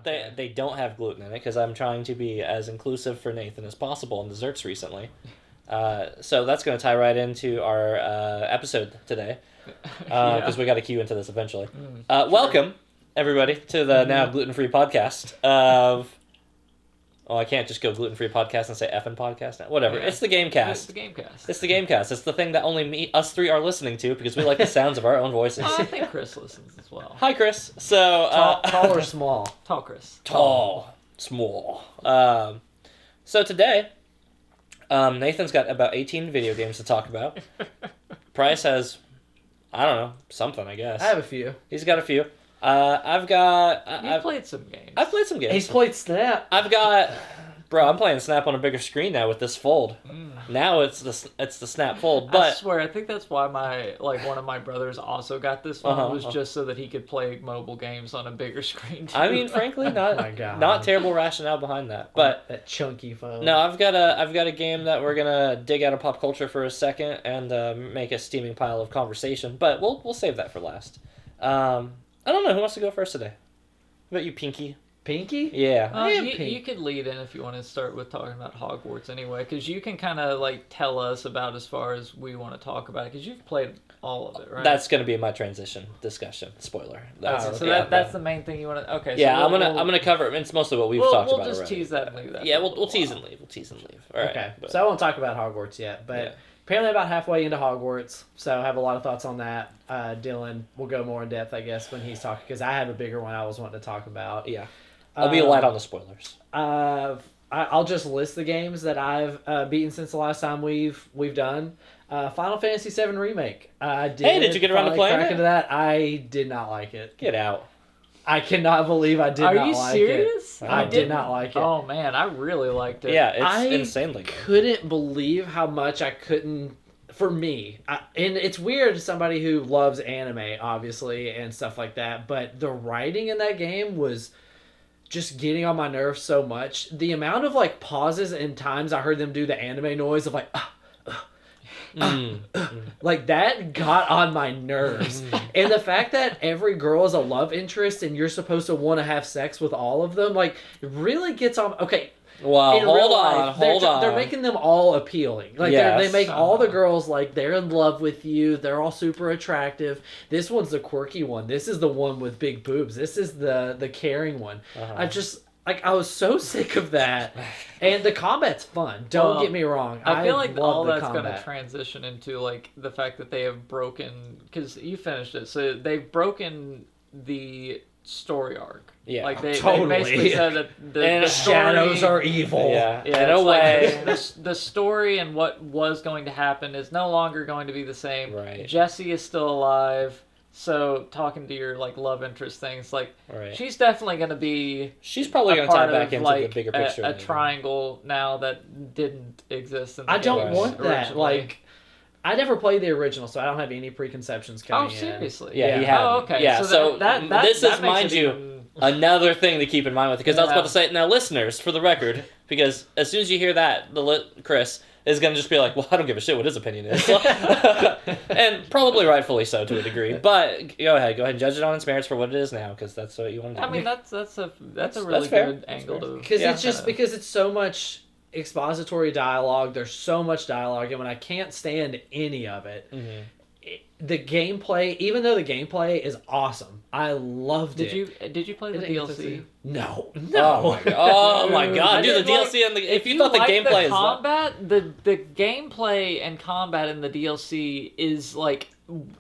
They don't have gluten in it because I'm trying to be as inclusive for Nathan as possible in desserts recently. So that's going to tie right into our episode today because we got to cue into this eventually. Welcome, everybody, to the now gluten-free podcast of... Oh, I can't just go gluten-free podcast and say effing podcast now. Whatever. Yeah. It's the Gamecast. It's the Gamecast. It's the Gamecast. It's the thing that only us three are listening to because we like the sounds of our own voices. Oh, I think Chris listens as well. Hi, Chris. So tall or small? Tall, Chris. Tall. Small. So today, Nathan's got about 18 video games to talk about. Price has, I don't know, something, I guess. I have a few. He's got a few. I've played some games. I've played some games. He's played Snap. I'm playing Snap on a bigger screen now with this Fold. Now it's the Snap Fold. But I swear, I think that's why one of my brothers also got this one was just so that he could play mobile games on a bigger screen too. I mean, frankly, not terrible rationale behind that. But that chunky phone. No, I've got a game that we're gonna dig out of pop culture for a second and make a steaming pile of conversation. But we'll save that for last. I don't know who wants to go first today. How about you, Pinky? Pinky? Yeah. You could lead in if you want to start with talking about Hogwarts anyway, because you can kind of tell us about as far as we want to talk about it, because you've played all of it, right? That's going to be my transition discussion. Spoiler. That's the main thing you want to. Okay. Yeah, so I'm gonna cover it. It's mostly what we've talked about. We'll just already. Tease that and leave that. Yeah, we'll tease and leave. We'll tease and leave. All right. Okay. So I won't talk about Hogwarts yet, but. Yeah. Apparently about halfway into Hogwarts, so I have a lot of thoughts on that. Dylan will go more in depth, I guess, when he's talking, because I have a bigger one I was wanting to talk about. Yeah. I'll be light on the spoilers. I'll just list the games that I've beaten since the last time we've done. Final Fantasy VII Remake. Did you get around to playing it? Into that? I did not like it. Get out. I cannot believe I did not like it. Are you serious? I did not like it. Oh, man, I really liked it. Yeah, it's insanely good. I couldn't believe how much I couldn't... For me, and it's weird, somebody who loves anime, obviously, and stuff like that, but the writing in that game was just getting on my nerves so much. The amount of, pauses and times I heard them do the anime noise of, like that got on my nerves. And the fact that every girl is a love interest and you're supposed to want to have sex with all of them, it really gets on. Okay. Well, hold on. They're making them all appealing. They make all the girls they're in love with you. They're all super attractive. This one's the quirky one. This is the one with big boobs. This is the caring one. I was so sick of that. And the combat's fun. Don't get me wrong. I feel like all that's going to transition into the fact that they have broken, because you finished it, so they've broken the story arc. Yeah, they totally. Basically said that the shadows are evil. Yeah, in a way. The story and what was going to happen is no longer going to be the same. Right. Jessie is still alive. So talking to your love interest things, right. She's definitely going to be. She's probably going to tie back into the bigger picture. A triangle now that didn't exist in the I don't want that. Originally. I never played the original, so I don't have any preconceptions coming in. Oh, seriously? Yeah, he had. Oh, okay. Yeah, so this is, mind you, even... another thing to keep in mind with it. Because I was about to say, now listeners, for the record, because as soon as you hear that, Chris is going to just be like, well, I don't give a shit what his opinion is. And probably rightfully so to a degree. But go ahead and judge it on its merits for what it is now, because that's what you want to do. I mean, that's a really good angle to... Because because it's so much expository dialogue. There's so much dialogue, and when I can't stand any of it, the gameplay, even though the gameplay is awesome, I loved it. Did you play the DLC? No. Oh my god, dude! The DLC and if you thought the gameplay the gameplay and combat in the DLC is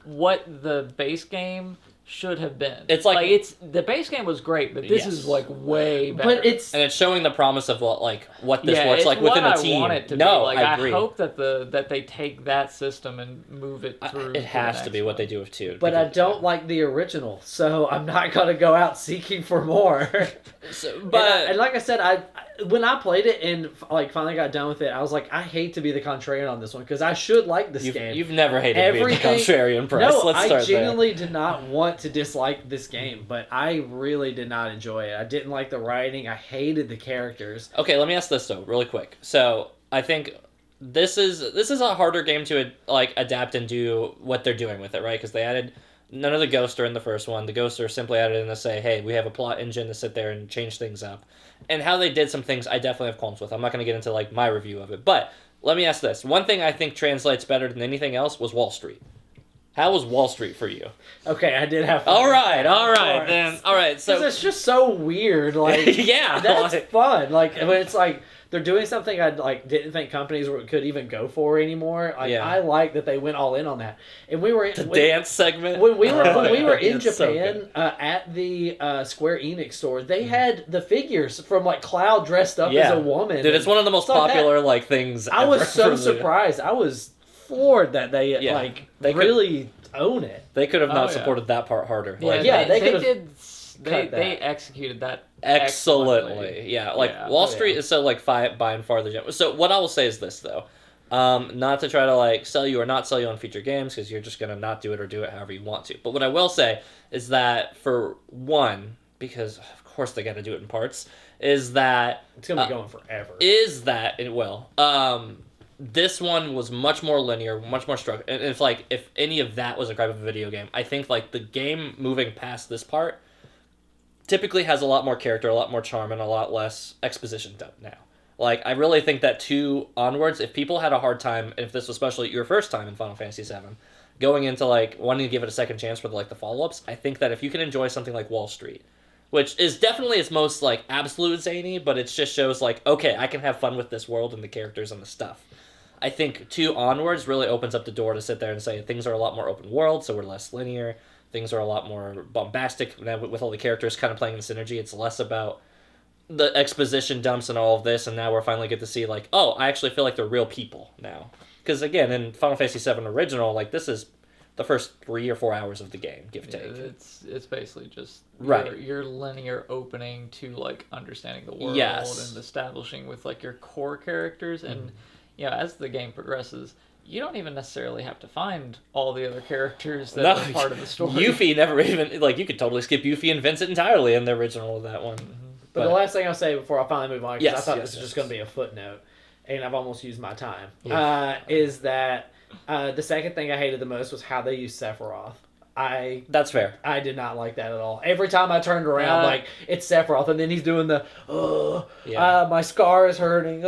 what the base game should have been. It's the base game was great, but this is way better. But it's showing the promise of what this looks like within a team. I want it to be. I agree. I hope that they take that system and move it through. It has to be what they do with 2. But I don't like the original, so I'm not gonna go out seeking for more. And like I said, when I played it and finally got done with it, I was like, I hate to be the contrarian on this one because I should like this game. You've never hated being the contrarian, Press. No, Let's start I genuinely did not want to dislike this game, but I really did not enjoy it. I didn't like the writing. I hated the characters. Okay, let me ask this though, really quick. So I think this is a harder game to adapt and do what they're doing with it, right? Because they added None of the ghosts are in the first one. The ghosts are simply added in to say, hey, we have a plot engine to sit there and change things up. And how they did some things, I definitely have qualms with. I'm not going to get into like my review of it. But let me ask this. One thing I think translates better than anything else was Wall Street. How was Wall Street for you? Okay, I did have fun. All right. Then, all right. So it's just so weird. Like, yeah, that's fun. Like when it's like they're doing something I like didn't think companies could even go for anymore. Like I like that they went all in on that. And we were dance segment when we were in Japan at the Square Enix store. They had the figures from like Cloud dressed up as a woman. Dude, it's one of the most popular like things. I was so surprised. I was floored that they they really own it. They could have not supported that part harder. They executed that excellently. Yeah, like Wall Street is so like by and far the gem. So what I will say is this though, not to try to like sell you or not sell you on future games because you're just gonna not do it or do it however you want to. But what I will say is that for one, because of course they got to do it in parts, is that it's gonna be going forever. Is that it will. This one was much more linear, much more structured. And it's like, if any of that was a gripe of a video game, I think like the game moving past this part typically has a lot more character, a lot more charm, and a lot less exposition done now. Like, I really think that 2 onwards, if people had a hard time, if this was especially your first time in Final Fantasy VII, going into like wanting to give it a second chance for like the follow-ups, I think that if you can enjoy something like Wall Street, which is definitely its most like absolute zany, but it just shows like, okay, I can have fun with this world and the characters and the stuff. I think 2 onwards really opens up the door to sit there and say things are a lot more open world, so we're less linear. Things are a lot more bombastic now with all the characters kind of playing in synergy. It's less about the exposition dumps and all of this, and now we're finally get to see like, oh, I actually feel like they're real people now. Because again, in Final Fantasy VII Original, like this is the first 3 or 4 hours of the game, give or take. It's basically just right. Your linear opening to like understanding the world and establishing with like your core characters and. As the game progresses, you don't even necessarily have to find all the other characters that are part of the story. Yuffie never even, like, you could totally skip Yuffie and Vincent entirely in the original of that one. But the last thing I'll say before I finally move on, because I thought this was just going to be a footnote, and I've almost used my time, is that the second thing I hated the most was how they used Sephiroth. That's fair. I did not like that at all. Every time I turned around, like, it's Sephiroth, and then he's doing the, my scar is hurting,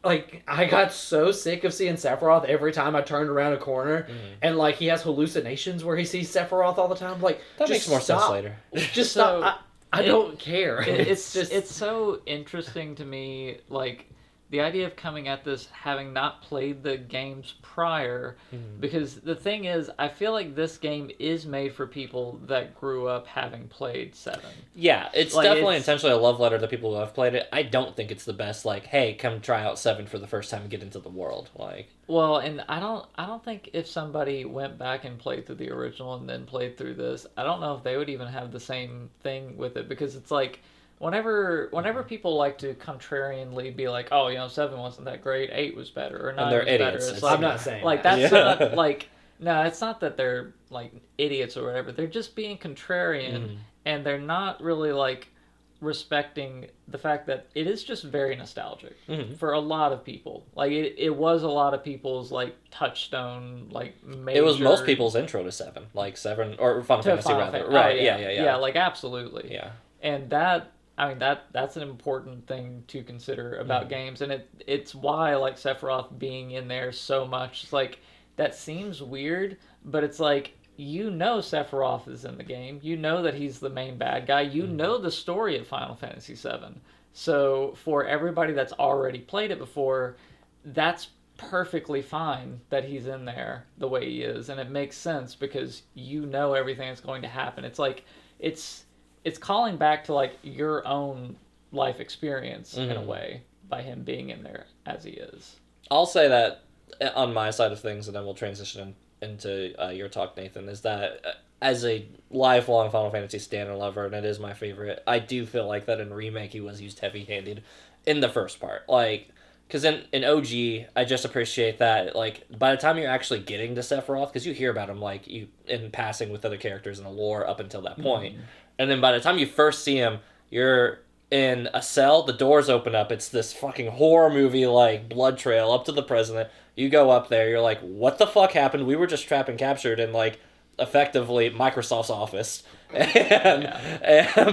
like, I got so sick of seeing Sephiroth every time I turned around a corner, and, like, he has hallucinations where he sees Sephiroth all the time. Like, that makes more sense later. Just stop. I don't care. It's so interesting to me, like, the idea of coming at this having not played the games prior, because the thing is, I feel like this game is made for people that grew up having played 7. Yeah, it's like, definitely intentionally a love letter to people who have played it. I don't think it's the best, like, hey, come try out 7 for the first time and get into the world. Like, well, and I don't think if somebody went back and played through the original and then played through this, I don't know if they would even have the same thing with it, because it's like, Whenever people like to contrarianly be like, oh, 7 wasn't that great, 8 was better, or 9 was better. It's like, I'm not saying like that's not like no, it's not that they're like idiots or whatever. They're just being contrarian, and they're not really like respecting the fact that it is just very nostalgic for a lot of people. Like it was a lot of people's like touchstone, like major... It was most people's intro to 7, like 7 or Final Fantasy rather. Right? Yeah, like absolutely. Yeah, and that. I mean, that's an important thing to consider about games, and it's why, like, Sephiroth being in there so much, it's like, that seems weird, but it's like, Sephiroth is in the game, that he's the main bad guy, know the story of Final Fantasy VII, so for everybody that's already played it before, that's perfectly fine that he's in there the way he is, and it makes sense because everything that's going to happen. It's like, it's calling back to like your own life experience in a way by him being in there as he is. I'll say that on my side of things, and then we'll transition into your talk, Nathan, is that as a lifelong Final Fantasy stan and lover, and it is my favorite, I do feel like that in Remake he was used heavy-handed in the first part. Like, because in OG, I just appreciate that, like, by the time you're actually getting to Sephiroth, because you hear about him, like, in passing with other characters in the lore up until that point, and then by the time you first see him, you're in a cell, the doors open up, it's this fucking horror movie, like, blood trail up to the president, you go up there, you're like, what the fuck happened? We were just trapped and captured, and, like, effectively Microsoft's Office, and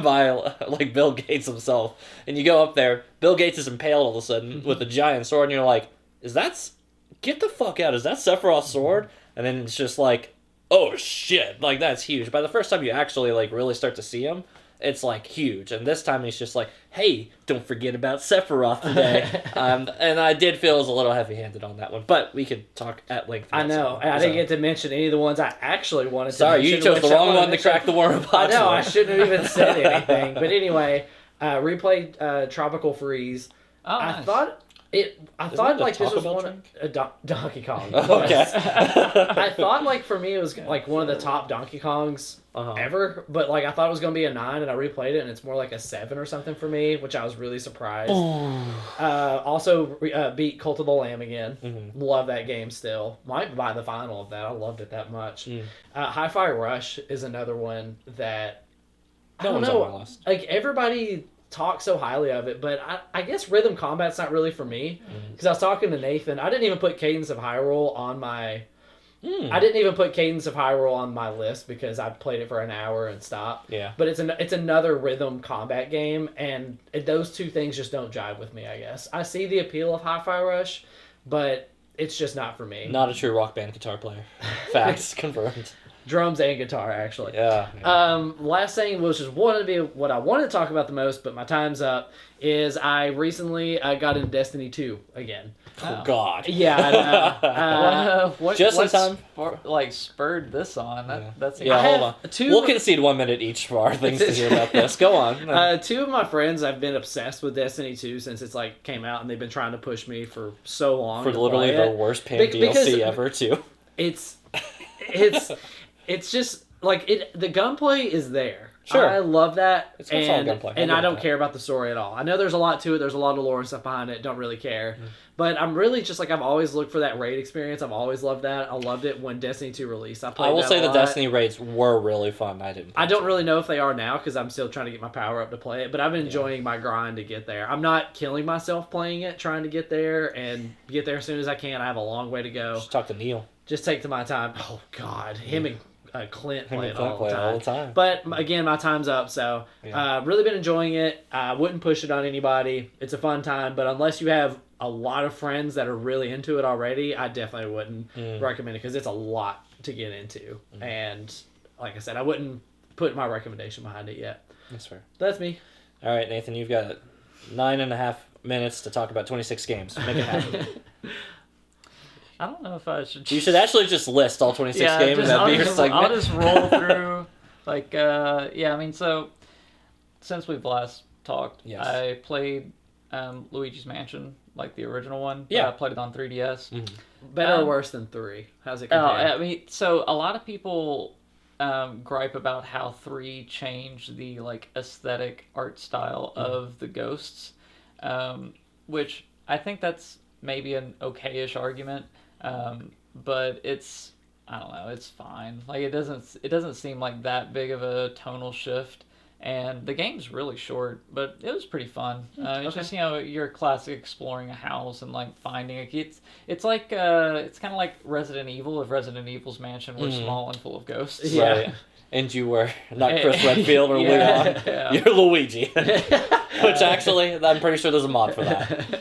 by like Bill Gates himself. And you go up there, Bill Gates is impaled all of a sudden with a giant sword, and you're like, get the fuck out, is that Sephiroth's sword? And then it's just like, oh shit, like that's huge. By the first time you actually like really start to see him, it's like huge. And this time he's just like, hey, don't forget about Sephiroth today. And I did feel it was a little heavy-handed on that one, but we could talk at length. I know. I didn't get to mention any of the ones I actually wanted to mention. Sorry, you chose the wrong one to mention. crack the worm. I know, I shouldn't have even said anything. But anyway, replayed Tropical Freeze. Oh, nice. I thought like this was one Donkey Kong. Okay. I thought like for me it was like one of the top Donkey Kongs ever, but like I thought it was gonna be a 9, and I replayed it and it's more like a 7 or something for me, which I was really surprised. Also beat Cult of the Lamb again. Love that game still. Might buy the final of that. I loved it that much. Hi-Fi Rush is another one that I don't know. Like everybody talk so highly of it, but I guess rhythm combat's not really for me, because I was talking to Nathan. I didn't even put Cadence of Hyrule on my list because I played it for an hour and stopped. Yeah, but it's another rhythm combat game, and those two things just don't jive with me. I guess I see the appeal of Hi-Fi Rush, but it's just not for me. Not a true Rock Band guitar player. Facts confirmed. Drums and guitar, actually. Yeah. Last thing, which is what I wanted to talk about the most, but my time's up, is I recently got into Destiny 2 again. Oh, God. Yeah, I know. What spurred this on? That's hold on. We'll concede 1 minute each for our things to hear about this. Go on. 2 of my friends have been obsessed with Destiny 2 since it's like came out, and they've been trying to push me for so long. For literally the worst paying DLC ever, too. It's just like the gunplay is there. Sure. I love that. It's solid gunplay. And I don't care about the story at all. I know there's a lot to it. There's a lot of lore and stuff behind it. Don't really care. But I'm really just like, I've always looked for that raid experience. I've always loved that. I loved it when Destiny 2 released. I will say the Destiny raids were really fun. I don't really know if they are now because I'm still trying to get my power up to play it. But I've been enjoying my grind to get there. I'm not killing myself playing it, trying to get there and get there as soon as I can. I have a long way to go. Just talk to Neil. Just take my time. Oh, God. Him and Clint play it all the time. But again, my time's up, so really been enjoying it. I wouldn't push it on anybody. It's a fun time, but unless you have a lot of friends that are really into it already, I definitely wouldn't recommend it because it's a lot to get into. And like I said, I wouldn't put my recommendation behind it yet. That's fair. That's me. All right, Nathan, you've got 9.5 minutes to talk about 26 games. Make it happen. I don't know if I should. You should actually just list all 26 games. That'd be your segment. I'll just roll through. I mean, so since we've last talked, I played Luigi's Mansion, like the original one. Yeah, I played it on 3DS. Better or worse than 3? How's it compare? I mean, so a lot of people gripe about how 3 changed the aesthetic art style of the ghosts, which I think that's maybe an okay-ish argument. But it's, I don't know, it's fine. Like it doesn't seem like that big of a tonal shift, and the game's really short, but it was pretty fun. It's just your classic exploring a house and finding a key. It's like it's kind of like Resident Evil if Resident Evil's mansion were small and full of ghosts. Yeah. Right. And you were not Chris Redfield or Leon. Yeah. You're Luigi. Which actually, I'm pretty sure there's a mod for that.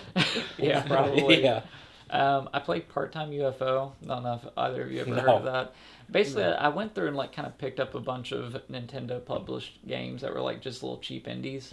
Yeah, probably. Yeah. I played Part-Time UFO. I don't know if either of you ever heard of that. Basically, I went through and kind of picked up a bunch of Nintendo published games that were just little cheap indies.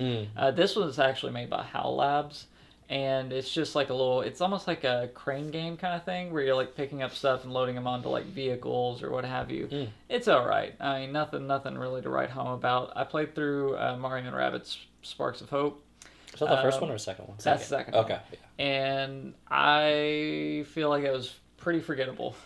This was actually made by HAL Labs, and it's just it's almost like a crane game kind of thing where you're picking up stuff and loading them onto vehicles or what have you. It's all right. I mean, nothing really to write home about. I played through Mario & Rabbids Sparks of Hope. Is that the first one or the second one? That's the second one. Okay. Yeah. And I feel like it was pretty forgettable.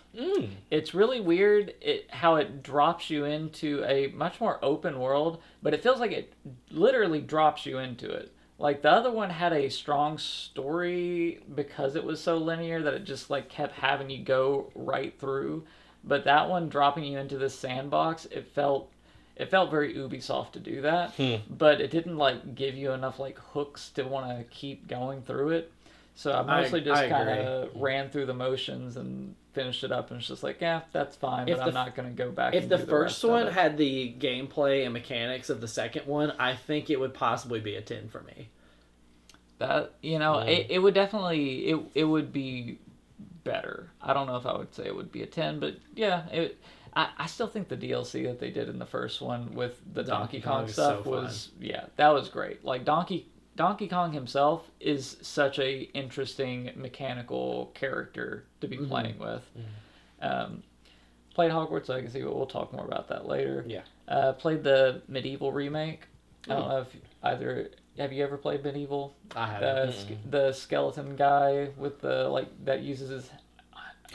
It's really weird how it drops you into a much more open world, but it feels like it literally drops you into it. The other one had a strong story because it was so linear that it just kept having you go right through. But that one dropping you into this sandbox, it felt very Ubisoft to do that, but it didn't give you enough hooks to want to keep going through it. So I mostly just kind agree. of ran through the motions and finished it up, and it's just like, yeah, that's fine, but I'm not going to go back. If and the do first rest one of it. had the gameplay and mechanics of the second one, I think it would possibly be a 10 for me. That it would definitely it would be better. I don't know if I would say it would be a 10, but yeah, I still think the DLC that they did in the first one with the Donkey Kong stuff was that was great. Like Donkey Kong himself is such a interesting mechanical character to be playing with. Played Hogwarts Legacy, but we'll talk more about that later. Yeah. Played the Medieval remake. I don't know if have you ever played Medieval? I haven't. The skeleton guy with the that uses his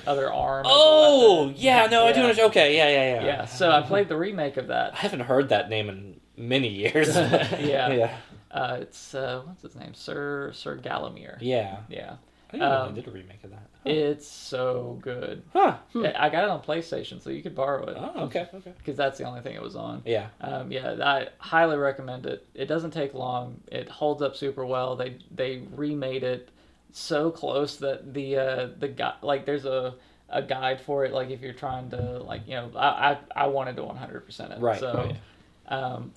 other arm. Oh, yeah, no, I do understand. Okay, yeah. Yeah, so I played the remake of that. I haven't heard that name in many years. Yeah. It's what's his name? Sir Galamir. Yeah. Yeah. I didn't know they did a remake of that. Huh. It's so good. Huh. I got it on PlayStation, so you could borrow it. Oh, okay. Because that's the only thing it was on. Yeah. I highly recommend it. It doesn't take long. It holds up super well. They remade it so close that the guy, there's a guide for it. Like if you're trying to I wanted to 100% it. Right. So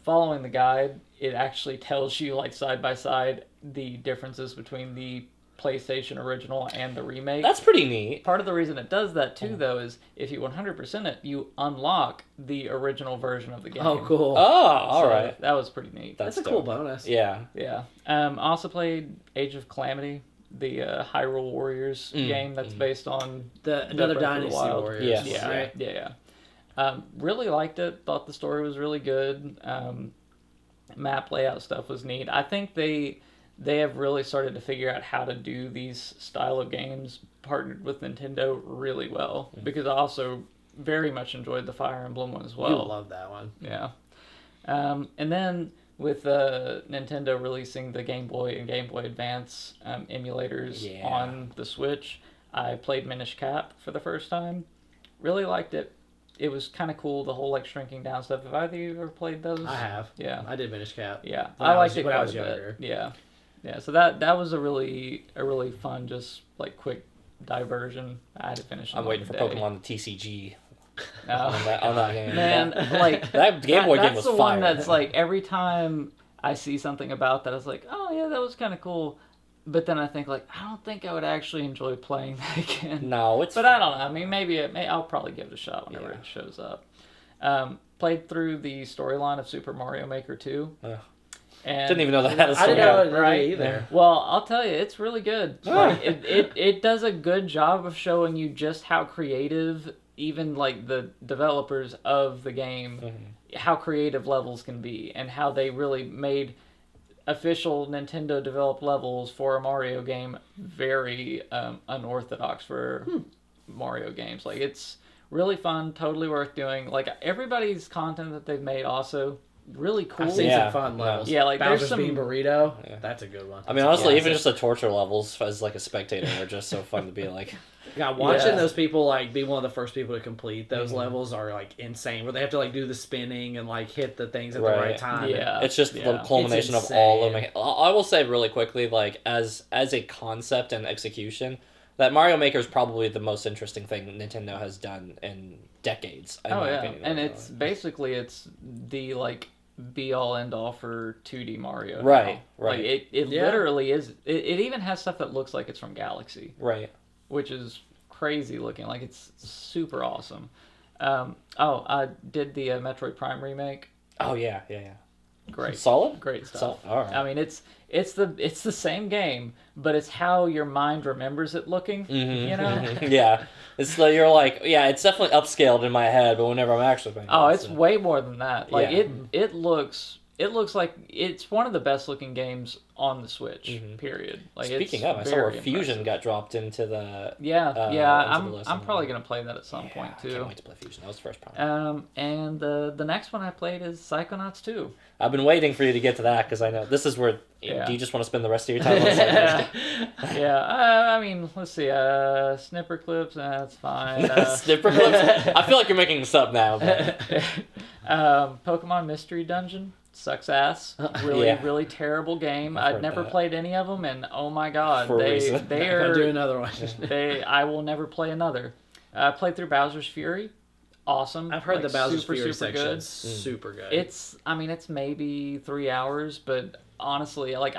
following the guide, it actually tells you side by side the differences between the PlayStation original and the remake. That's pretty neat. Part of the reason it does that too, though, is if you 100% it, you unlock the original version of the game. Oh, cool. Oh, all right. That was pretty neat. That's a cool bonus. Yeah. Yeah. Also played Age of Calamity, the Hyrule Warriors game that's based on another Dynasty Warriors. Yeah. Right? Yeah. Really liked it. Thought the story was really good. Map layout stuff was neat. I think they have really started to figure out how to do these style of games partnered with Nintendo really well, because I also very much enjoyed the Fire Emblem one as well. You love that one. Yeah. And then with Nintendo releasing the Game Boy and Game Boy Advance emulators on the Switch, I played Minish Cap for the first time. Really liked it. It was kind of cool, the whole shrinking down stuff. Have either of you ever played those? I have. Yeah. I did Minish Cap. Yeah. I liked it when quite I was a bit. younger. Yeah. Yeah, so that was a really fun, just quick diversion. I had to finish. I'm waiting for Pokemon TCG. No. on that game. Man, that Game Boy game was that's the fire. one that's every time I see something about that, I was like, oh yeah, that was kind of cool. But then I think I don't think I would actually enjoy playing that again. No, But I don't know. I mean, maybe I'll probably give it a shot whenever it shows up. Played through the storyline of Super Mario Maker 2. And didn't even know that had a I story. didn't know it right? either. Well, I'll tell you, it's really good. It does a good job of showing you just how creative even the developers of the game, how creative levels can be, and how they really made official Nintendo developed levels for a Mario game very unorthodox for Mario games. It's really fun, totally worth doing. Everybody's content that they've made also really cool. I've seen some fun levels. Yeah, there's Bowser's some Bean Burrito. Yeah. That's a good one. I mean, honestly, even just the torture levels as a spectator are just so fun to be watching those people be one of the first people to complete those levels are insane. Where they have to do the spinning and hit the things at the right time. Yeah, it's just the culmination of all of them. I will say really quickly, as a concept and execution, that Mario Maker is probably the most interesting thing Nintendo has done in decades. In my opinion. And it's basically the be all end all for 2D Mario. Right, now. right. It literally is. It even has stuff that looks like it's from Galaxy. Right. Which is crazy looking. It's super awesome. I did the Metroid Prime remake. Oh yeah. Great. Solid? Great stuff. All right. I mean, it's the same game, but it's how your mind remembers it looking. You know? Yeah. It's you're it's definitely upscaled in my head, but whenever I'm actually playing it's way more than that. It looks like it's one of the best looking games on the Switch. Period. Speaking of, I saw where Fusion got dropped into the I'm probably gonna play that at some point too. I can't wait to play Fusion. That was the first problem. And the next one I played is Psychonauts 2. I've been waiting for you to get to that because I know this is where. Yeah. Do you just want to spend the rest of your time on Psychonauts 2? I mean, let's see. Snipper clips. That's fine. Snipper clips. I feel like you're making this up now. But... Pokemon Mystery Dungeon. sucks ass. Really terrible game. I'd never played any of them, and oh my god, they are. Do another one. I will never play another. I played through Bowser's Fury. Awesome. I've heard the Bowser's Fury super good. Super good. It's maybe 3 hours, but honestly, like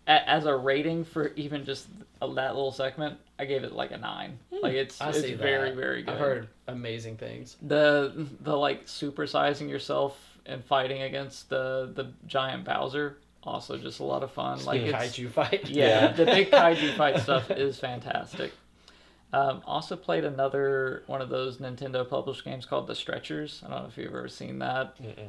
as a rating for even just that little segment, I gave it like a 9. Like it's very, very good. I've heard amazing things. The like supersizing yourself and fighting against the giant Bowser, also just a lot of fun. Like it's kaiju fight. Yeah, the big kaiju fight stuff is fantastic. Also played another one of those Nintendo published games called The Stretchers. I don't know if you've ever seen that. Mm-mm.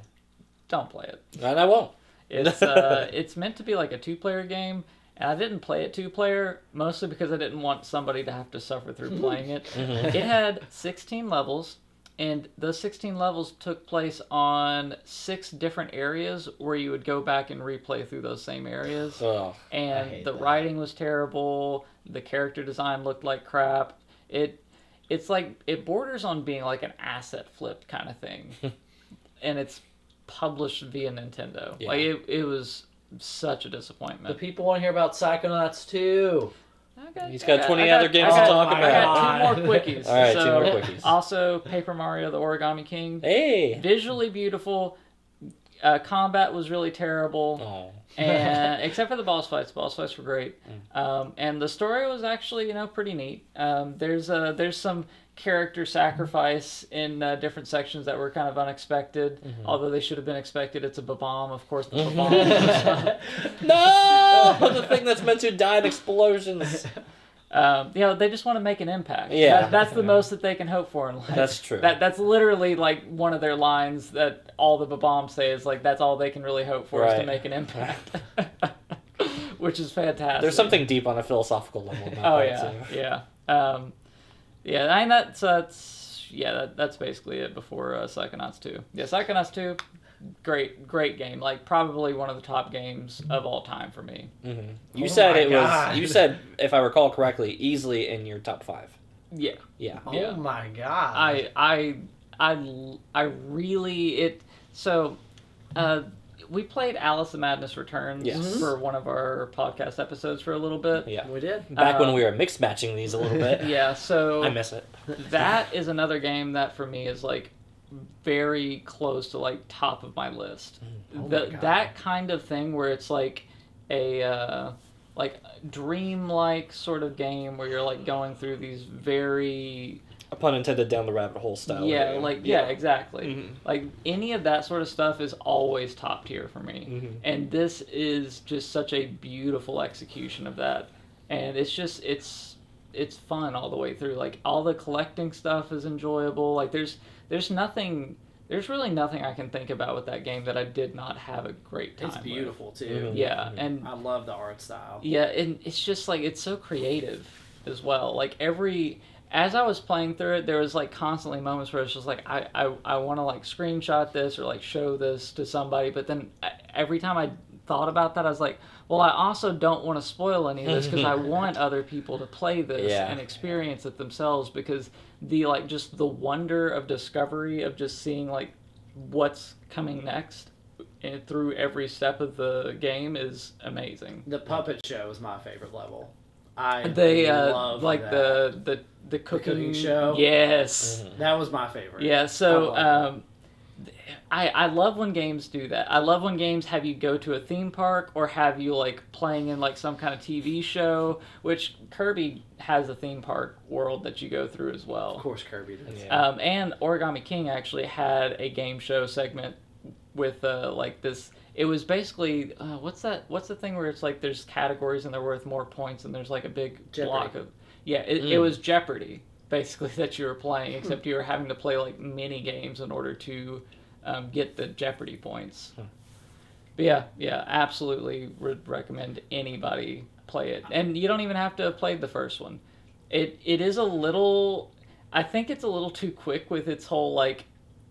Don't play it. And I won't. It's meant to be like a 2-player game, and I didn't play it 2-player mostly because I didn't want somebody to have to suffer through playing it. It had 16 levels, and those 16 levels took place on 6 different areas where you would go back and replay through those same areas. Oh, and the writing was terrible. The character design looked like crap. It's like it borders on being like an asset flip kind of thing, and it's published via Nintendo. Yeah. Like it was such a disappointment. The people want to hear about Psychonauts 2. He's got 20 other games to talk about. I got 2 more quickies. All right, 2 more quickies. Also, Paper Mario: The Origami King. Hey. Visually beautiful. Combat was really terrible. Oh. And except for the boss fights were great. And the story was actually, pretty neat. There's some character sacrifice in different sections that were kind of unexpected, although they should have been expected. It's a Babam, of course. The Babam. No, the thing that's meant to die in explosions. They just want to make an impact. Yeah, that's the most that they can hope for in life. That's true. That's literally like one of their lines that all the Babam say is like that's all they can really hope for is to make an impact, which is fantastic. There's something deep on a philosophical level about that too. Yeah. I mean that's basically it before Psychonauts 2. Yeah, Psychonauts 2. Great game. Like probably one of the top games of all time for me. Mm-hmm. You said, if I recall correctly, easily in your top 5. Yeah. Oh my god. I really we played Alice in Madness Returns for one of our podcast episodes for a little bit. Yeah, we did. Back when we were mix matching these a little bit. Yeah, so I miss it. That is another game that for me is like very close to like top of my list. That kind of thing where it's like a like dream-like sort of game where you're like going through these very pun intended down the rabbit hole style. Exactly. Mm-hmm. Like any of that sort of stuff is always top tier for me. And this is just such a beautiful execution of that. And it's just it's fun all the way through. Like all the collecting stuff is enjoyable. Like there's really nothing I can think about with that game that I did not have a great time with. It's beautiful too. Yeah, and I love the art style. Yeah, and it's just like it's so creative as well. Like as I was playing through it, there was like constantly moments where it's just like I want to like screenshot this or like show this to somebody, but then every time I thought about that, I was like, well, I also don't want to spoil any of this because I want other people to play this and experience it themselves, because the like just the wonder of discovery of just seeing like what's coming next and through every step of the game is amazing. The puppet show is my favorite level. They love like that. the cooking show. Yes, that was my favorite. Yeah, so I love when games do that. I love when games have you go to a theme park or have you like playing in like some kind of TV show, which Kirby has a theme park world that you go through as well. Of course, Kirby does. Yeah. And Origami King actually had a game show segment with like this. It was basically what's the thing where it's like there's categories and they're worth more points and there's like a big block of it was Jeopardy basically that you were playing, except you were having to play like mini games in order to get the Jeopardy points. But yeah, absolutely would recommend anybody play it, and you don't even have to have played the first one. It is a little, I think it's a little too quick with its whole like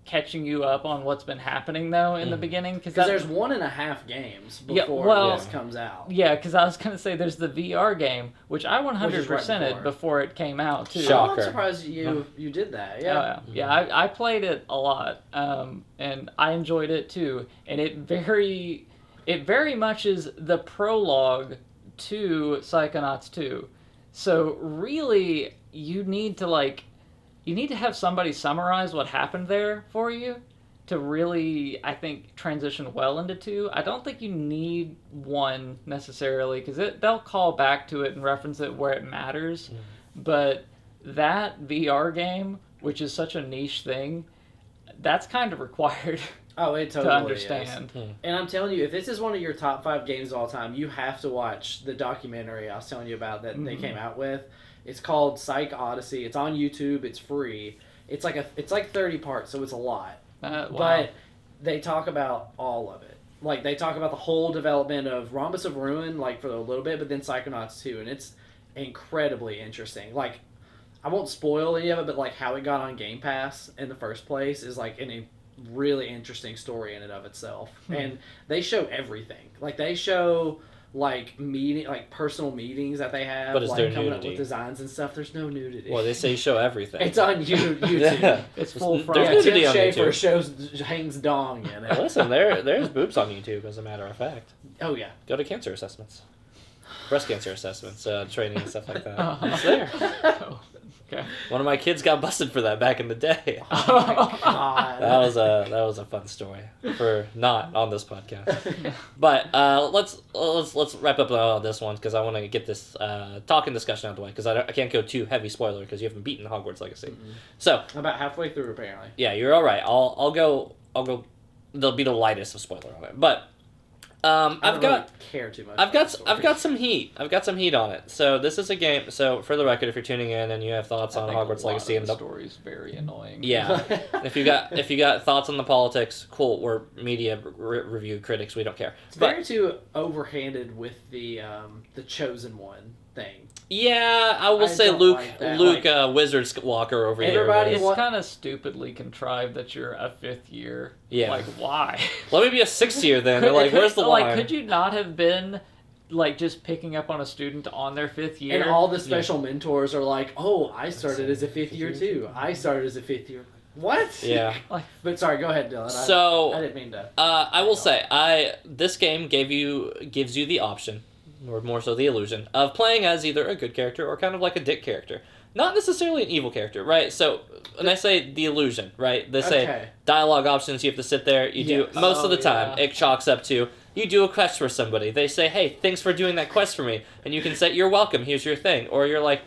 catching you up on what's been happening though in the beginning, because there's 1.5 games before this comes out. Yeah, because I was gonna say there's the VR game, which I 100%ed before it came out too. Shocker. I'm surprised you did that. Yeah, I played it a lot, and I enjoyed it too. And it very much is the prologue to Psychonauts 2. So really, you need to have somebody summarize what happened there for you to really, I think, transition well into 2. I don't think you need 1 necessarily, because they'll call back to it and reference it where it matters. But that VR game, which is such a niche thing, that's kind of required. Oh, it totally to understand. Is. And I'm telling you, if this is one of your top 5 games of all time, you have to watch the documentary I was telling you about that they came out with. It's called Psych Odyssey. It's on YouTube. It's free. It's like 30 parts, so it's a lot. Wow. But they talk about all of it. Like, they talk about the whole development of Rhombus of Ruin, like, for a little bit, but then Psychonauts 2, and it's incredibly interesting. Like, I won't spoil any of it, but, like, how it got on Game Pass in the first place is, like, a really interesting story in and of itself. And they show everything. Like, they show... like personal meetings that they have, but is like there coming nudity? up with designs and stuff. There's no nudity. Well, they say show everything. It's on YouTube. Yeah. It's full front. There's nudity Tim on Schafer YouTube. hangs dong in it. Listen, there's boobs on YouTube, as a matter of fact. Oh yeah. Go to cancer assessments, breast cancer assessments, training and stuff like that. It's there. Okay. One of my kids got busted for that back in the day. Oh my god. That was a fun story for not on this podcast. But let's wrap up on this one, because I want to get this talking discussion out of the way, because I can't go too heavy spoiler because you haven't beaten Hogwarts Legacy. Mm-hmm. So about halfway through apparently. Yeah, you're all right. I'll go. There'll be the lightest of spoiler on it, but. I've got care too much. I've got some heat. I've got some heat on it. So this is a game. So for the record, if you're tuning in and you have thoughts on Hogwarts Legacy and the story is very annoying. Yeah, if you got thoughts on the politics, cool. We're media review critics. We don't care. It's very too overhanded with the Chosen One thing. Yeah, I will say Luke, Wizard Walker over here. It's kind of stupidly contrived that you're a 5th year. Yeah. Like, why? Let me be a 6th year then. They're like, where's the line? Like, could you not have been, like, just picking up on a student on their 5th year? And all the special mentors are like, oh, I started as a 5th year too. I started as a 5th year. What? Yeah. But sorry, go ahead, Dylan. So I didn't mean to. I will say, this game gives you the option, or more so the illusion, of playing as either a good character or kind of like a dick character. Not necessarily an evil character, right? So, when I say the illusion, right? They say dialogue options, you have to sit there, you do, most of the time, it chalks up to, you do a quest for somebody. They say, hey, thanks for doing that quest for me. And you can say, you're welcome, here's your thing. Or you're like,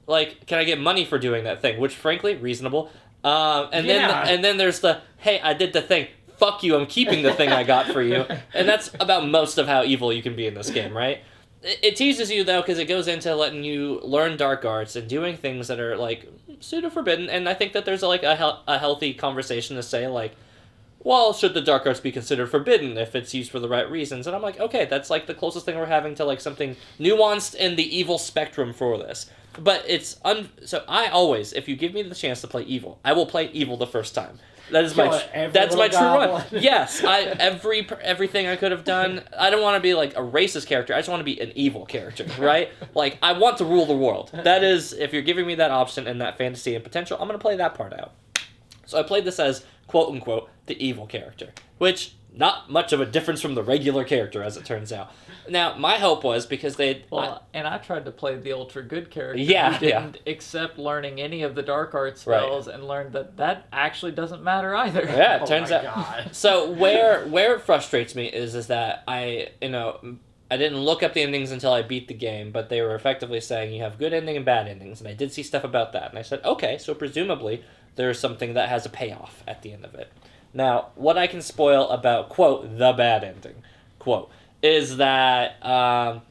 like, can I get money for doing that thing? Which, frankly, reasonable. And then there's the, hey, I did the thing. Fuck you, I'm keeping the thing I got for you. And that's about most of how evil you can be in this game, right? It teases you, though, because it goes into letting you learn dark arts and doing things that are, like, pseudo-forbidden. And I think that there's, like, a healthy conversation to say, like, well, should the dark arts be considered forbidden if it's used for the right reasons? And I'm like, okay, that's, like, the closest thing we're having to, like, something nuanced in the evil spectrum for this. But it's... So I always, if you give me the chance to play evil, I will play evil the first time. That's my true run. Yes, everything I could have done. I don't want to be like a racist character. I just want to be an evil character, right? Like, I want to rule the world. That is, if you're giving me that option and that fantasy and potential, I'm going to play that part out. So I played this as, quote unquote, the evil character, which not much of a difference from the regular character, as it turns out. Now, my hope was, because and I tried to play the ultra good character who didn't accept learning any of the dark art spells and learned that actually doesn't matter either. Yeah, it turns out. God. So where it frustrates me is that I didn't look up the endings until I beat the game, but they were effectively saying you have good ending and bad endings, and I did see stuff about that. And I said, okay, so presumably there's something that has a payoff at the end of it. Now, what I can spoil about, quote, the bad ending, quote, is that, not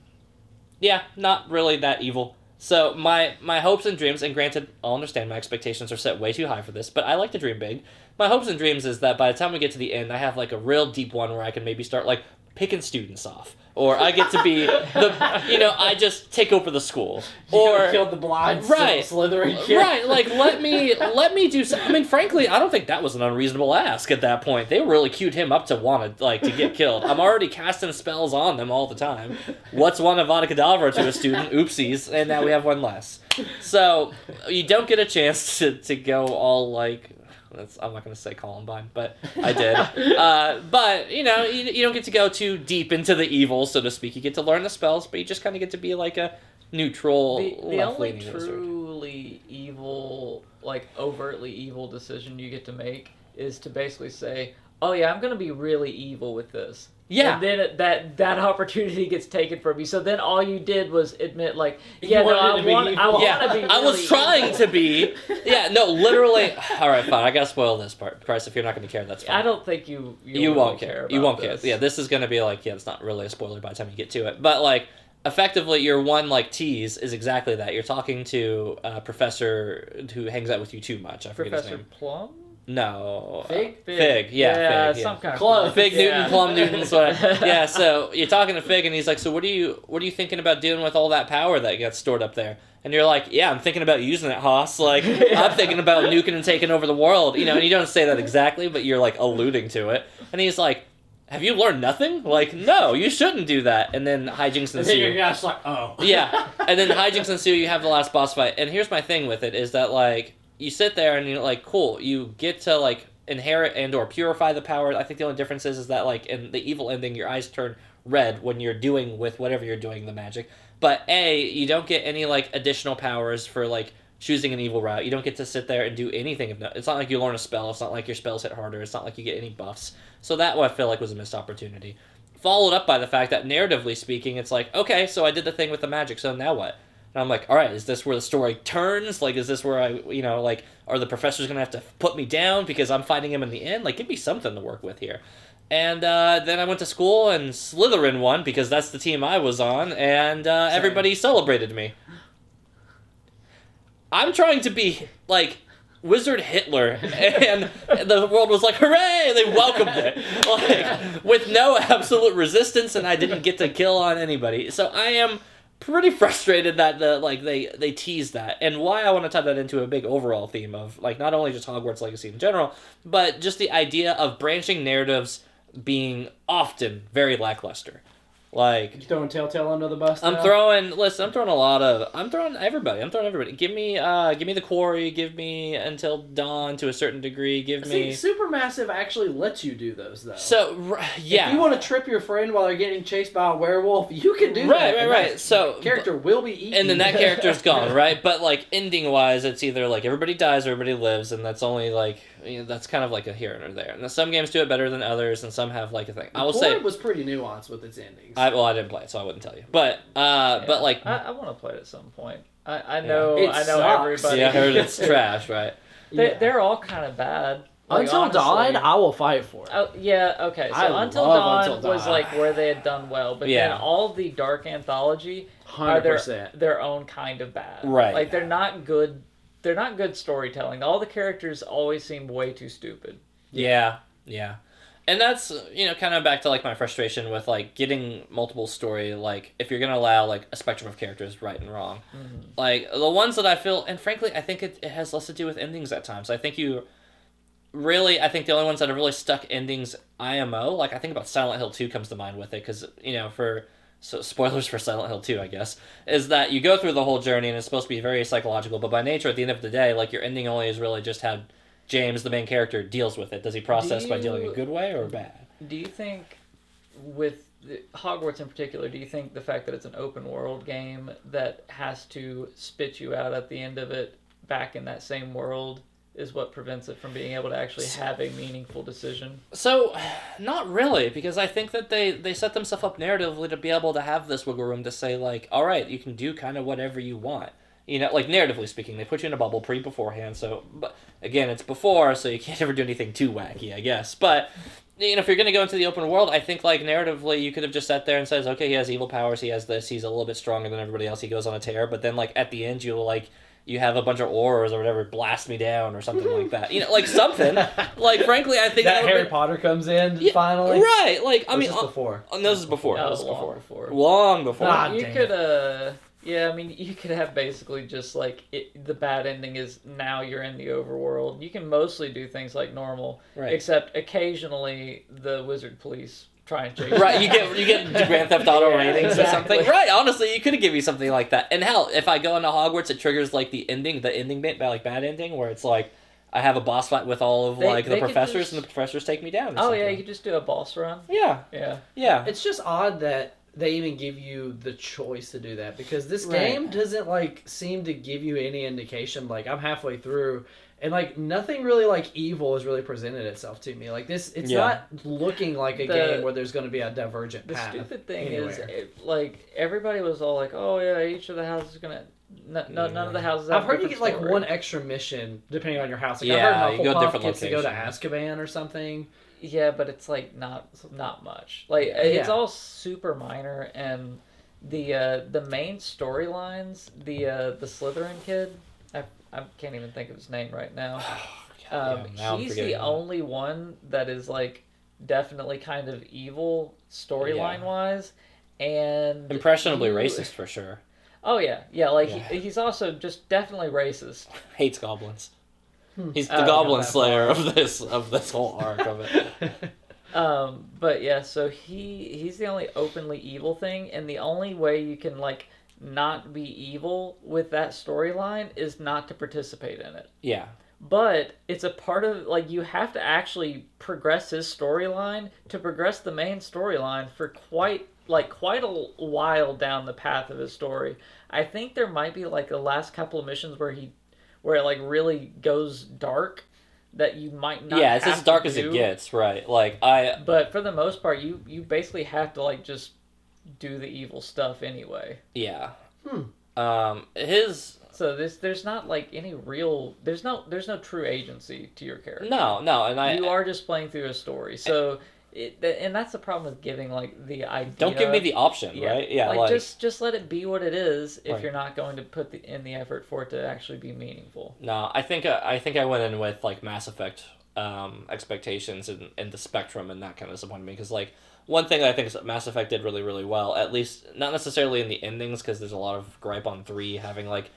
really that evil. So my hopes and dreams, and granted, I'll understand my expectations are set way too high for this, but I like to dream big. My hopes and dreams is that by the time we get to the end, I have like a real deep one where I can maybe start like picking students off. Or I get to be I just take over the school. Or killed the blind right, Slytherin kid. Right, like let me do something. I mean, frankly, I don't think that was an unreasonable ask at that point. They really queued him up to want to get killed. I'm already casting spells on them all the time. What's one Avada Kedavra to a student? Oopsies, and now we have one less. So you don't get a chance to go all like. I'm not going to say Columbine, but I did. But, you don't get to go too deep into the evil, so to speak. You get to learn the spells, but you just kind of get to be like a neutral, the only wizard. truly evil, like overtly evil decision you get to make is to basically say, oh yeah, I'm going to be really evil with this. Yeah. And then that opportunity gets taken from you. So then all you did was admit, like, I want to be really I was trying to be. Yeah, no, literally. All right, fine. I got to spoil this part. Christ, if you're not going to care, that's fine. I don't think you won't care. About you won't this. care. Yeah, this is going to be like, it's not really a spoiler by the time you get to it. But, like, effectively, your one, like, tease is exactly that. You're talking to a professor who hangs out with you too much. I forget his name. Professor Plum? No. Fig? Fig, yeah, Fig. Some kind of Close. Fig Newton, Plum Newton. Yeah, so you're talking to Fig, and he's like, so what are you thinking about doing with all that power that gets stored up there? And you're like, yeah, I'm thinking about using it, Haas. Like, I'm thinking about nuking and taking over the world. And you don't say that exactly, but you're, like, alluding to it. And he's like, have you learned nothing? Like, no, you shouldn't do that. And then hijinks ensue. And then you're just like, oh. Yeah, and then hijinks ensue, you have the last boss fight. And here's my thing with it, is that, like, you sit there and you're like, cool, you get to, like, inherit and or purify the power. I think the only difference is that, like, in the evil ending, your eyes turn red when you're doing with whatever you're doing the magic. But you don't get any, like, additional powers for, like, choosing an evil route. You don't get to sit there and do anything. It's not like you learn a spell. It's not like your spells hit harder. It's not like you get any buffs. So that one I feel like was a missed opportunity. Followed up by the fact that, narratively speaking, it's like, okay, so I did the thing with the magic, so now what? And I'm like, all right, is this where the story turns? Like, is this where are the professors going to have to put me down because I'm fighting him in the end? Like, give me something to work with here. And then I went to school and Slytherin won because that's the team I was on, and everybody celebrated me. I'm trying to be, like, Wizard Hitler, and the world was like, hooray! They welcomed it, like, with no absolute resistance, and I didn't get to kill on anybody. So I am pretty frustrated that they teased that, and why I want to tie that into a big overall theme of, like, not only just Hogwarts Legacy in general, but just the idea of branching narratives being often very lackluster. Like, you throwing Telltale under the bus now? I'm throwing everybody. Give me the Quarry, give me Until Dawn to a certain degree, See, Supermassive actually lets you do those, though. So, yeah. If you want to trip your friend while they're getting chased by a werewolf, you can do that. Right. So character will be eaten. And then that character's gone, right? But, like, ending-wise, it's either, like, everybody dies or everybody lives, and that's only, like, that's kind of like a here and there. And some games do it better than others, and some have, like, a thing. I will say... it was pretty nuanced with its endings. I didn't play it, so I wouldn't tell you. But, but, like... I want to play it at some point. I know sucks. everybody. Yeah, I heard it's trash, right? They're all kind of bad. Like, Until Dawn, I will fight for it. Oh, yeah, okay. So I Until love Dawn Until was Dawn. like where they had done well, but then all the Dark Anthology are 100%. their own kind of bad. Right. Like, they're not good. They're not good storytelling. All the characters always seem way too stupid. Yeah. And that's, kind of back to, like, my frustration with, like, getting multiple story, like, if you're going to allow, like, a spectrum of characters right and wrong. Mm-hmm. Like, the ones that I feel, and frankly, I think it has less to do with endings at times. I think the only ones that have really stuck endings IMO, like, I think about Silent Hill 2 comes to mind with it, because, so spoilers for Silent Hill 2, I guess, is that you go through the whole journey, and it's supposed to be very psychological, but by nature, at the end of the day, like, your ending only is really just how James, the main character, deals with it. Does he process by dealing a good way or bad? Do you think, with Hogwarts in particular, do you think the fact that it's an open world game that has to spit you out at the end of it back in that same world is what prevents it from being able to actually have a meaningful decision? So, not really, because I think that they set themselves up narratively to be able to have this wiggle room to say, like, all right, you can do kind of whatever you want. Like, narratively speaking, they put you in a bubble beforehand, so, but, again, it's before, so you can't ever do anything too wacky, I guess. But, if you're going to go into the open world, I think, like, narratively, you could have just sat there and says, okay, he has evil powers, he has this, he's a little bit stronger than everybody else, he goes on a tear, but then, like, at the end, you have a bunch of auras or whatever blast me down or something like that. You know, like something. Like, frankly, I think that Harry Potter comes in finally. Right. Like, I mean, this before. This is before. No, this is long before. Long before. Ah, you could yeah, I mean, you could have basically just like the bad ending is now you're in the overworld. You can mostly do things like normal, right. Except occasionally the wizard police try and chase you. Right, you get Grand Theft Auto ratings exactly. or something. Right, honestly, you could give me something like that. And hell, if I go into Hogwarts, it triggers like the ending bit, like bad ending, where it's like I have a boss fight with all of the professors, and the professors take me down. Oh yeah, you could just do a boss run. Yeah. It's just odd that they even give you the choice to do that, because this game doesn't like seem to give you any indication. Like, I'm halfway through and like nothing really like evil has really presented itself to me. Like this, it's not looking like a game where there's going to be a divergent path. The stupid thing anywhere. is, like everybody was all like, "Oh yeah, each of the houses is gonna." None of the houses. I've heard you get like one extra mission depending on your house. Like, yeah, I've heard you go different gets to go to locations. Azkaban or something. Yeah, but it's like not much. Like it's all super minor, and the main storylines, the Slytherin kid, I can't even think of his name right now. He's the only one that is like definitely kind of evil storyline wise, and impressionably racist for sure. Oh yeah, he's also just definitely racist. Hates goblins. He's the Goblin Slayer of this whole arc of it. But yeah, so he's the only openly evil thing, and the only way you can like not be evil with that storyline is not to participate in it. Yeah. But it's a part of like you have to actually progress his storyline to progress the main storyline for quite a while down the path of his story. I think there might be like the last couple of missions where it like really goes dark that you might not. Yeah, it's as dark as it gets, right? Like But for the most part, you basically have to like just do the evil stuff anyway. Yeah. So there's not like any real there's no true agency to your character. No, and you are just playing through a story. So and that's the problem with giving like the idea. Don't give me the option, right? Yeah, like just let it be what it is if you're not going to put in the effort for it to actually be meaningful. No, I think I went in with like Mass Effect expectations and the spectrum, and that kind of disappointed me because like one thing I think is that Mass Effect did really really well, at least not necessarily in the endings because there's a lot of gripe on 3 having like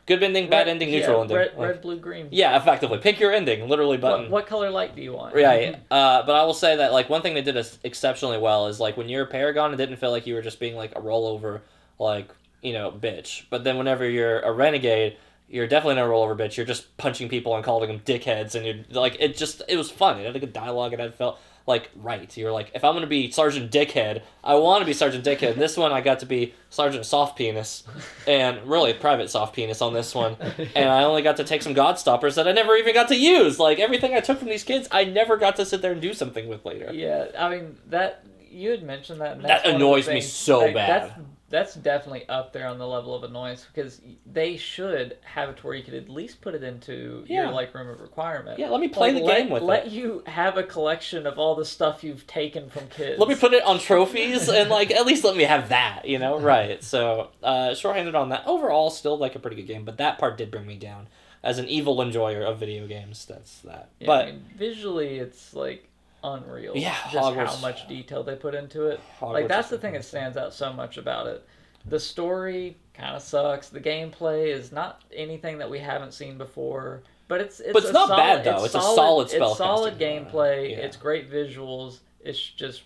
good ending, bad ending, neutral ending. Red, blue, green. Yeah, effectively. Pick your ending, literally button. What color light do you want? Right. But I will say that like one thing they did exceptionally well is like when you're a Paragon, it didn't feel like you were just being like a rollover, like, bitch. But then whenever you're a Renegade, you're definitely not a rollover bitch. You're just punching people and calling them dickheads, and you're like it was fun. It had a good dialogue, and it felt like right. You're like, if I'm gonna be Sergeant Dickhead, I want to be Sergeant Dickhead. And this one, I got to be Sergeant Soft Penis, and really Private Soft Penis on this one. And I only got to take some God Stoppers that I never even got to use. Like everything I took from these kids, I never got to sit there and do something with later. Yeah, I mean that you had mentioned that. And that annoys me so bad. That's definitely up there on the level of annoyance because they should have it to where you could at least put it into your like room of requirement. Yeah, let me play the game with it. Let you have a collection of all the stuff you've taken from kids. Let me put it on trophies and like at least let me have that, Right. So shorthanded on that. Overall, still like a pretty good game, but that part did bring me down as an evil enjoyer of video games. That's that. Yeah, but I mean, visually, it's like unreal. Yeah, just Hogwarts, how much detail they put into it. Hogwarts like that's the thing that stands out so much about it. The story kind of sucks. The gameplay is not anything that we haven't seen before, but it's not bad though. It's a solid spell. It's solid gameplay. It's great visuals. It's just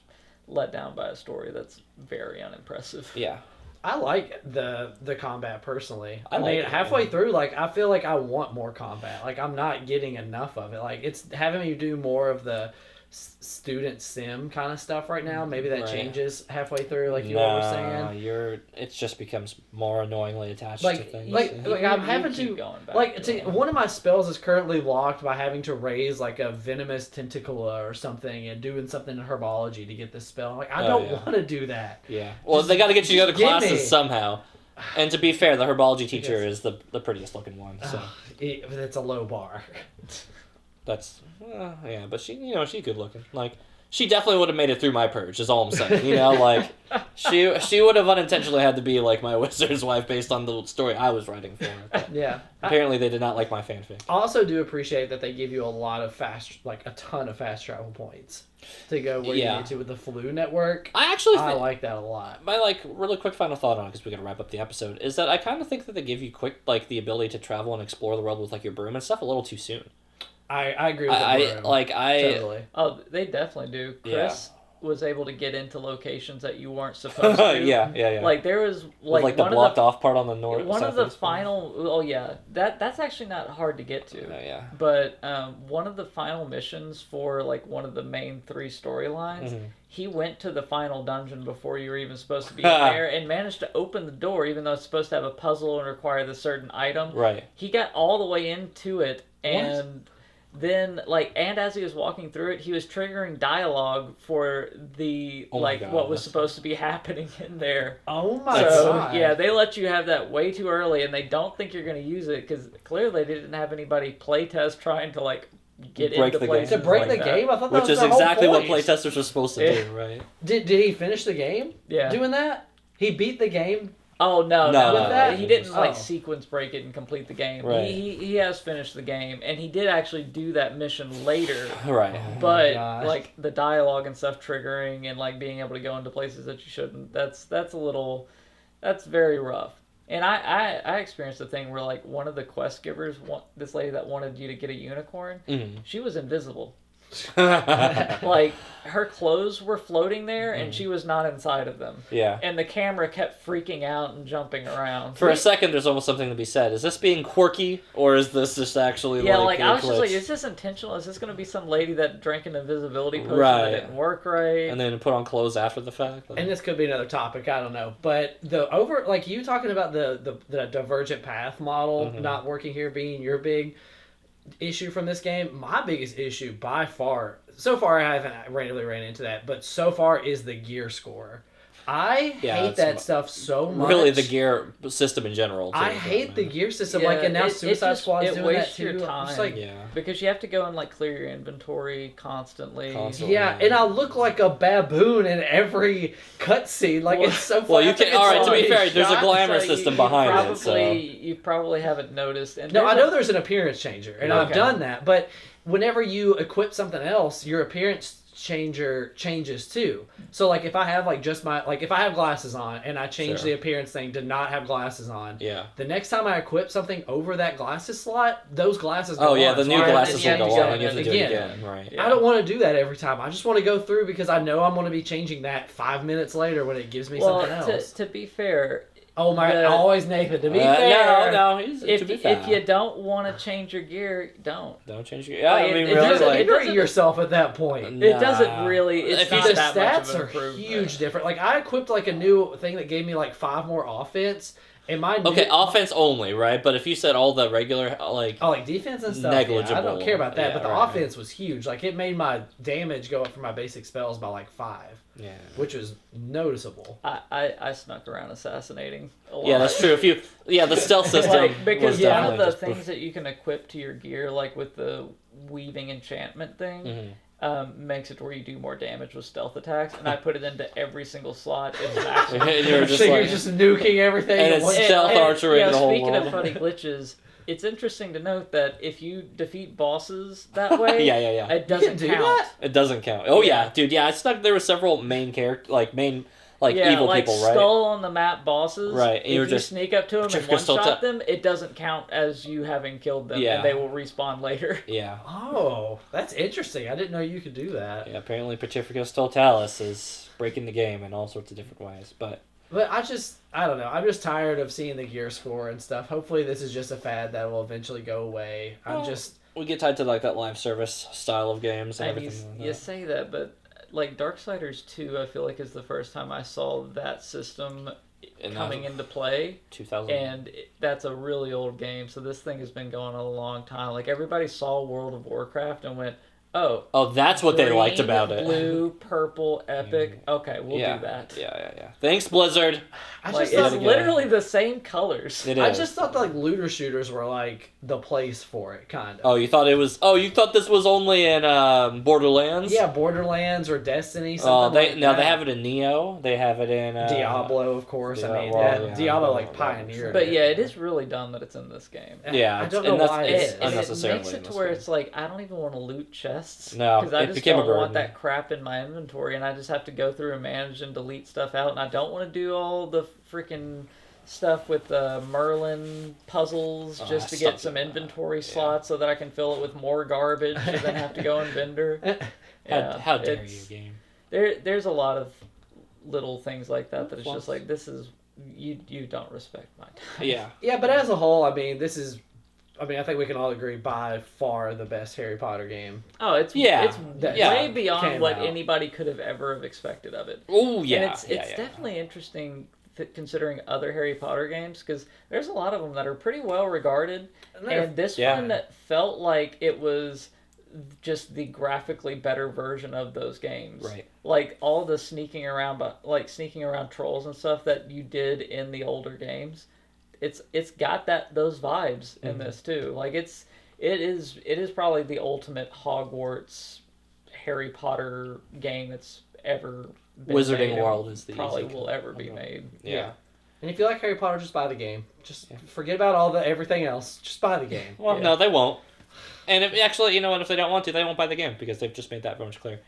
let down by a story that's very unimpressive. Yeah. I like the combat personally. I mean, halfway through, like I feel like I want more combat. Like I'm not getting enough of it. Like it's having me do more of the student sim kind of stuff right now. Maybe that changes halfway through, like you were saying. It just becomes more annoyingly attached to things. Like I'm having to one of my spells is currently locked by having to raise like a venomous tentacula or something and doing something in herbology to get this spell. Like I don't want to do that. Yeah. Well, they got to get you to go to classes somehow. And to be fair, the herbology teacher is the prettiest looking one. So it's a low bar. That's but she's good looking. Like she definitely would have made it through my purge, is all I'm saying. You know, like, she would have unintentionally had to be, like, my wizard's wife based on the story I was writing for her. Yeah. Apparently they did not like my fanfic. I also do appreciate that they give you a ton of fast travel points to go where you need to with the Flu network. I like that a lot. My, like, really quick final thought on it, because we gotta wrap up the episode, is that I kind of think that they give you the ability to travel and explore the world with, like, your broom and stuff a little too soon. I agree with that. Totally. Oh, they definitely do. Chris was able to get into locations that you weren't supposed to. Yeah. Like there was like the blocked off part on the north. One of the final. Oh yeah, that's actually not hard to get to. Yeah. But one of the final missions for like one of the main 3 storylines. Mm-hmm. He went to the final dungeon before you were even supposed to be in there and managed to open the door, even though it's supposed to have a puzzle and require the certain item. Right. He got all the way into it and. Then, and as he was walking through it, he was triggering dialogue for the, what was supposed to be happening in there. Oh my God. Yeah, they let you have that way too early, and they don't think you're going to use it, because clearly they didn't have anybody playtest trying to, get into the game. To break the game? I thought that was the whole point. Which is exactly what playtesters are supposed to do, right? Did he finish the game? Yeah. Doing that? He beat the game? Oh, no. He didn't, Oh. sequence break it and complete the game. Right. He has finished the game, and he did actually do that mission later. Right. But, the dialogue and stuff triggering and, being able to go into places that you shouldn't, that's very rough. And I experienced a thing where, one of the quest givers, this lady that wanted you to get a unicorn, she was invisible. Her clothes were floating there and she was not inside of them. Yeah. And the camera kept freaking out and jumping around. For a second, there's almost something to be said. Is this being quirky, or is this just actually I was just like, is this intentional? Is this going to be some lady that drank an invisible potion that didn't work right? And then put on clothes after the fact? And this could be another topic, I don't know. But you talking about the divergent path model not working here being your big issue from this game, my biggest issue by far, so far I haven't randomly ran into that, but so far is the gear score. I hate that stuff so much. Really, the gear system in general. Too, I hate the gear system. And now Suicide Squad's doing that too. Your time. Because you have to go and clear your inventory constantly. Yeah, and I look like a baboon in every cutscene. It's so funny. Well, you can. All right, to be fair, there's a glamour system behind it. So you probably haven't noticed. And no, I know there's an appearance changer, and I've done that. But whenever you equip something else, your appearance changer changes too. So if I have if I have glasses on and I change the appearance thing to not have glasses on, the next time I equip something over that glasses slot, those glasses go on. The new glasses will go on and you have to do it again. Right. I don't want to do that every time. I just want to go through because I know I'm going to be changing that 5 minutes later when it gives me something else. To be fair, oh my! Always Nathan. To be fair, no. If you don't want to change your gear, don't change your gear. Yeah, it doesn't hinder yourself at that point. It doesn't really. It's not the that stats much of an are improvement. huge different. I equipped a new thing that gave me 5 more offense. And offense only, right? But if you said all the regular defense and stuff, negligible. I don't care about that. But the offense was huge. It made my damage go up for my basic spells by 5. Yeah, which was noticeable. I snuck around assassinating a lot. Yeah, that's true. The stealth system because one of the things that you can equip to your gear, with the weaving enchantment thing, makes it where you do more damage with stealth attacks, and I put it into every single slot. It's actually you're just nuking everything. And it's stealth archery in the whole speaking world. of funny glitches, it's interesting to note that if you defeat bosses that way, it doesn't count. That? It doesn't count. Oh yeah, dude. Yeah, I snuck. There were several main characters, evil people, right? Skull on the map bosses. Right. And if you sneak up to them and one-shot them, it doesn't count as you having killed them, and they will respawn later. Yeah. Oh, that's interesting. I didn't know you could do that. Yeah, apparently Petrificus Totalis is breaking the game in all sorts of different ways, But I don't know. I'm just tired of seeing the gear score and stuff. Hopefully this is just a fad that will eventually go away. We get tied to that live service style of games and everything. You say that, but Darksiders 2, I feel is the first time I saw that system coming into play. 2000. And that's a really old game, so this thing has been going on a long time. Everybody saw World of Warcraft and went, Oh, that's what they liked about it. Blue, purple, epic. Okay, we'll do that. Yeah. Thanks, Blizzard. It's literally the same colors. It is. I just thought that like looter shooters were like the place for it, kind of. Oh, you thought this was only in Borderlands? Yeah, Borderlands or Destiny. They have it in Neo. They have it in Diablo, of course. Diablo like pioneered. But yeah, it is really dumb that it's in this game. Yeah, I don't know why it's it unnecessarily. makes it to where it's like I don't even want to loot chests. No, because I it just became a don't burden. want that crap in my inventory, and I just have to go through and manage and delete stuff out, and I don't want to do all the freaking stuff with Merlin puzzles just to get some inventory slots so that I can fill it with more garbage and then have to go and vendor. How dare you, game? There's a lot of little things like that it's just like, this is you don't respect my time. Yeah, but as a whole, I mean, I think we can all agree by far the best Harry Potter game. Oh, it's way beyond what anybody could have ever have expected of it. Oh yeah, and it's definitely interesting considering other Harry Potter games, because there's a lot of them that are pretty well regarded, and this one felt like it was just the graphically better version of those games. Right. Like all the sneaking around trolls and stuff that you did in the older games. It's got those vibes in this too. Like it is probably the ultimate Hogwarts Harry Potter game that's ever been Wizarding made, World is the probably will ever be made. Yeah. And if you like Harry Potter, just buy the game. Just forget about everything else. Just buy the game. Well, no, they won't. And if they don't want to, they won't buy the game because they've just made that very much clear.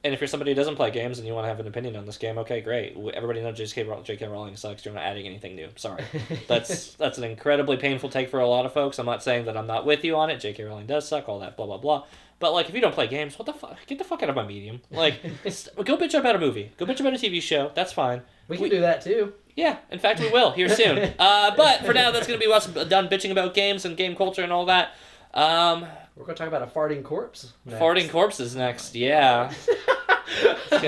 And if you're somebody who doesn't play games and you want to have an opinion on this game, okay, great. Everybody knows J.K. Rowling sucks. You're not adding anything new. Sorry. That's an incredibly painful take for a lot of folks. I'm not saying that I'm not with you on it. J.K. Rowling does suck, all that, blah, blah, blah. But, like, if you don't play games, what the fuck? Get the fuck out of my medium. Like, go bitch about a movie. Go bitch about a TV show. That's fine. We can do that, too. Yeah, in fact, we will here soon. But for now, that's going to be what's done bitching about games and game culture and all that. We're going to talk about a farting corpse next. Farting corpses next, yeah. It's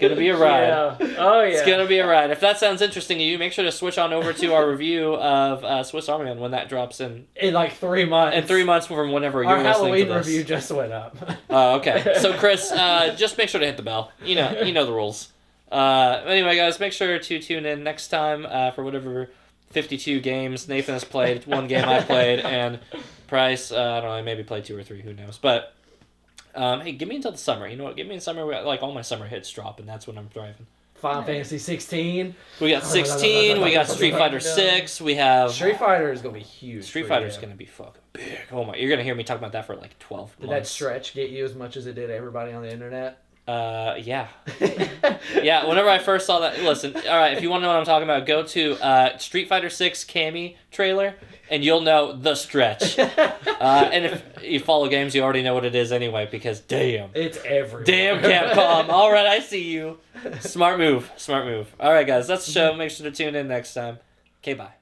gonna be a ride. Yeah. Oh yeah. It's gonna be a ride. If that sounds interesting to you, make sure to switch on over to our review of Swiss Army Man when that drops in like 3 months. In 3 months from whenever you're listening to this. Our Halloween review just went up. Oh, okay. So Chris, just make sure to hit the bell. You know the rules. Anyway, guys, make sure to tune in next time for whatever 52 games Nathan has played. One game I played, and Price, I don't know, maybe played 2 or 3. Who knows? But. Hey, give me until the summer. You know what? Give me in summer. Like all my summer hits drop, and that's when I'm driving. Final Fantasy 16. We got 16. We got Street Fighter 6. We have Street Fighter is gonna be huge. Street Fighter is gonna be fucking big. Oh my! You're gonna hear me talk about that for like 12 months. Did that stretch get you as much as it did everybody on the internet? Yeah. Yeah, whenever I first saw that, listen, alright, if you want to know what I'm talking about, go to Street Fighter 6 Cammy trailer, and you'll know the stretch. And if you follow games, you already know what it is anyway, because damn. It's everywhere. Damn, Capcom. Alright, I see you. Smart move. Alright, guys, that's the show. Make sure to tune in next time. Okay, bye.